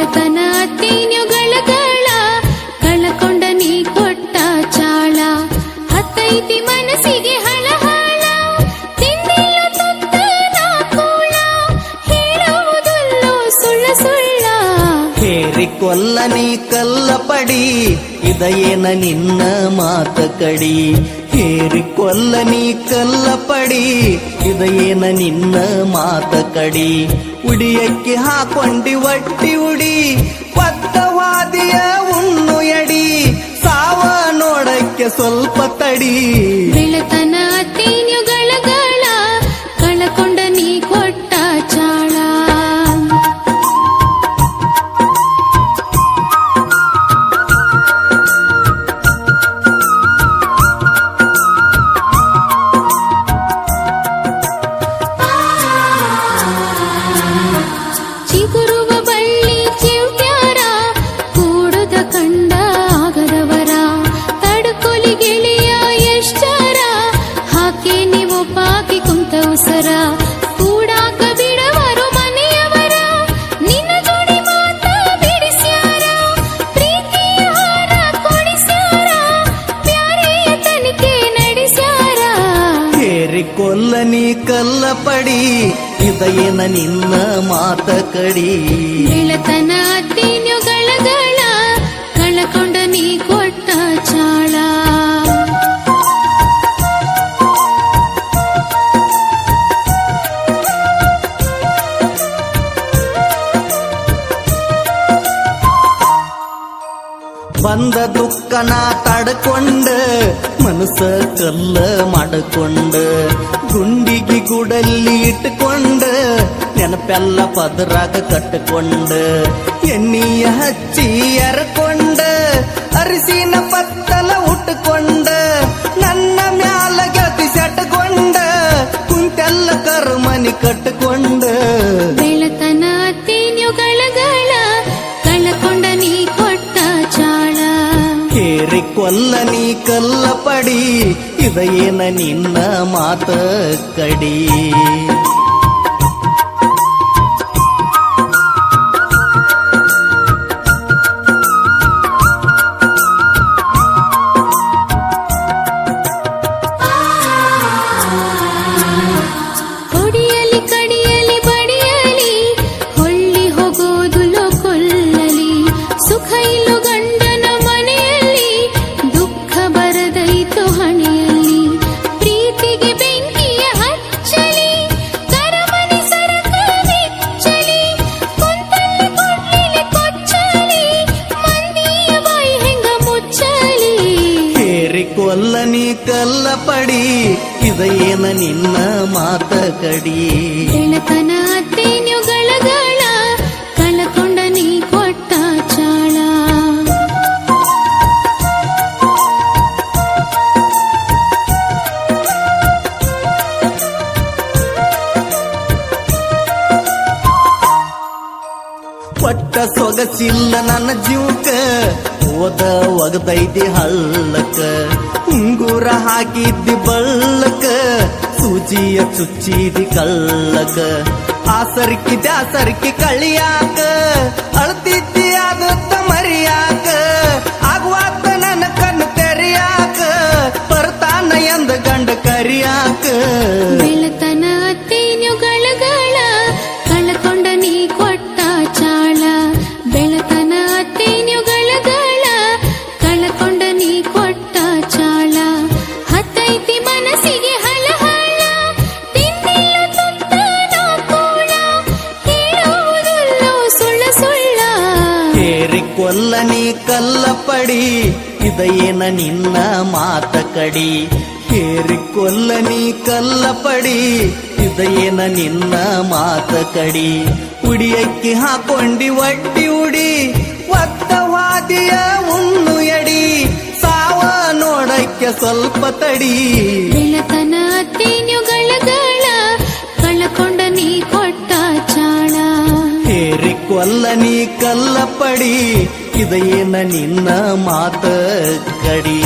ಬೆಳತನ ಅತ್ತೀನ್ಯುಗಳ ಕಳಕೊಂಡ ನೀ ಕೊಟ್ಟ ಚಾಳ ಹತ್ತೈತಿ ಮನಸ್ಸಿಗೆ ಹಳಹಳ ತಿಂದಿಲ್ಲ ತುತ್ತ ನಾ ಕೂಳ ಹೇಳುವುದಲ್ಲೋ ಸುಳ್ಳ ಸುಳ್ಳ ಹೇರಿಕೊಲ್ಲ ನೀ ಕಲ್ಲ ಪಡಿ ಇದಯೇನ ನಿನ್ನ ಮಾತ ಕಡಿ ಹೇರಿಕೊಲ್ಲ ನೀ ಕಲ್ಲ ಪಡಿ ಇದಯೇನ ನಿನ್ನ ಮಾತ ಕಡಿ ಉಡಿಯಕ್ಕೆ ಹಾಕೊಂಡಿ ಒಟ್ಟಿ ಉಡಿ ಪತ್ತವಾದಿಯ ಉಣ್ಣು ಎಡಿ ಸಾವ ನೋಡಕ್ಕೆ ಸ್ವಲ್ಪ ತಡಿ ಬೆಳತನ ಅತ್ತೀನ್ಯುಗಳ ಕಳಕೊಂಡ ನೀ ಕೊಟ್ಟ ಚಾಳ ಚಿಗುರುವ ಬಳ್ಳಿ ಚಿವ್ಟ್ಯಾರ ಕೂಡುದ ಕಂಡ ಆಗದವರ ತಡ್ಕೊಲಿ ಗೆಳೆಯ ಎಷ್ಟರ ಹಾಕಿ ನೀವು ಪಾಕಿ ಕುಂತ ಉಸರ ಕೂಡಾಕ ಬಿಡವರು ಮನೆಯವರ ನಿನ್ನ ಜೋಡಿ ಮಾತ ಬಿಡಿಸ್ಯಾರ ಪ್ರೀತಿಯ ಹಾರ ಕೊಡಿಸ್ಯಾರ ಪ್ಯಾರೆಯ ತನಿಖೆ ನಡೆಸ್ಯಾರ ಹೇರಿಕೊಲ್ಲ ನೀ ಕಲ್ಲ ಪಡಿ ಇದಯೇನ ನಿನ್ನ ಮಾತ ಕಡಿ ಬೆಳತನ ಅತ್ತೀನ್ಯುಗಳ ಕಳಕೊಂಡ ನೀ ಕೊಟ್ಟ ಚಾಳ ಬಂದ ದುಃಖನ ತಡ್ಕೊಂಡ ಮನಸ್ಸ ಕಲ್ಲ ಮಾಡಕೊಂಡ ಗುಂಡಿಗೆ ಗುಡಲ್ಲಿ ಇಟ್ಟುಕೊಂಡ ನೆನಪೆಲ್ಲ ಪದರಾಗ ಕಟ್ಟಕೊಂಡ ಎಣ್ಣೆಯ ಹಚ್ಚಿ ಎರಕೊಂಡ ಅರಿಸಿನ ಪತ್ತಲ ಉಟ್ಟುಕೊಂಡ ನನ್ನ ಮ್ಯಾಲ ಗತಿ ಸೆಟ್ಕೊಂಡ ಕುಂತೆಲ್ಲ ಕರ್ಮನಿ ಕಟ್ಟಕೊಂಡ ಬೆಳತನ ಅತ್ತೀನ್ಯುಗಳ ಕಳಕೊಂಡ ನೀ ಕೊಟ್ಟ ಚಾಳ ಹೇರಿಕೊಲ್ಲ ನೀ ಕಲ್ಲ ಪಡಿ ಇದಯೇನ ನಿನ್ನ ಮಾತ ಕಡಿ ಹೊಡಿಯಲಿ ಕಡಿಯಲಿ ಬಡಿಯಲಿ ಹೊಳ್ಳಿ ಹೋಗೋದುಲ್ಲೋ ಕೊಲ್ಲಲಿ ಸುಖ ಇಲ್ಲೋ ಗಂಡನ ಮನೆಯಲ್ಲಿ ದುಃಖ ಬರದೈತು ಹಣೆಯಲ್ಲಿ ಪ್ರೀತಿಗೆ ಬೆಂಕಿಯ ಹಚ್ಚಲಿ ಕರಮನೆ ಸರಕ ಬಿಚ್ಚಲಿ ಕುಂತಲ್ಲಿ ಕೊಡ್ಲಿಲಿ ಕೊಚ್ಚಲಿ ಮಂದಿಯ ಬಾಯಿ ಹೆಂಗ ಮುಚ್ಚಲಿ ಹೇರಿಕೊಲ್ಲ ನೀ ಕಲ್ಲ ಪಡಿ ಇದಯೇನ ನಿನ್ನ ಮಾತ ಕಡಿ ಬೆಳತನ ಅತ್ತೀನ್ಯುಗಳ ಕಳಕೊಂಡ ನೀ ಕೊಟ್ಟ ಚಾಳ ಪಟ್ಟ ಸೊಗಸಿಲ್ಲ ನನ್ನ ಜೀವಕ್ಕ ಓದ ಒಗದೈತಿ ಹಳ್ಳಕ್ಕ ಉಂಗುರ ಹಾಕಿದ್ದಿ ಬಳ್ಳಕ ಸೂಜಿಯ ಚುಚ್ಚಿದಿ ಕಳ್ಳಕ ಆಸರ್ಕಿ ಕಳಿಯಾಕ ಅಳ್ತಿದ್ದಿ ಆಗುತ್ತ ಮರಿಯಾಕ ಆಗುವಾತ ನನ್ನ ಕಣ್ಣು ತೆರಿಯಾಕ ಬರ್ತಾನ ಎಂದ ಗಂಡ ಕರಿಯಾಕ ಬೆಳತನ ಅತ್ತೀನ್ಯುಗಳ ಕಳಕೊಂಡ ನೀ ಕೊಟ್ಟ ಚಾಳ ಬೆಳತನ ಅತ್ತೀನ್ಯುಗಳ ಕಳಕೊಂಡ ನೀ ಕೊಟ್ಟ ಚಾಳ ಹತ್ತೈತಿ ಮನಸ್ಸಿಗೆ ಹಳಹಳ ತಿಂದಿಲ್ಲ ತುತ್ತ ನಾ ಕೂಳ ಹೇಳುವುದಲ್ಲೋ ಸುಳ್ಳ ಸುಳ್ಳ ಹೇರಿಕೊಲ್ಲ ನೀ ಕಲ್ಲ ಪಡಿ ಇದಯೇನ ನಿನ್ನ ಮಾತ ಕಡಿ ಹೇರಿಕೊಲ್ಲ ನೀ ಕಲ್ಲ ಪಡಿ ಇದಯೇನ ನಿನ್ನ ಮಾತ ಕಡಿ ಉಡಿಯಕ್ಕೆ ಹಾಕೊಂಡಿ ಒಟ್ಟಿ ಉಡಿ ಒತ್ತವಾದಿಯ ಉಣ್ಣು ಎಡಿ ಸಾವ ನೋಡಕ್ಕೆ ಸ್ವಲ್ಪ ತಡಿ ಬೆಳತನ ಅತ್ತೀನ್ಯುಗಳ ಕಳಕೊಂಡ ನೀ ಕೊಟ್ಟ ಚಾಳ ಹೇರಿಕೊಲ್ಲ ನೀ ಕಲ್ಲ ಪಡಿ ಇದಯೇನ ನಿನ್ನ ಮಾತ ಕಡಿ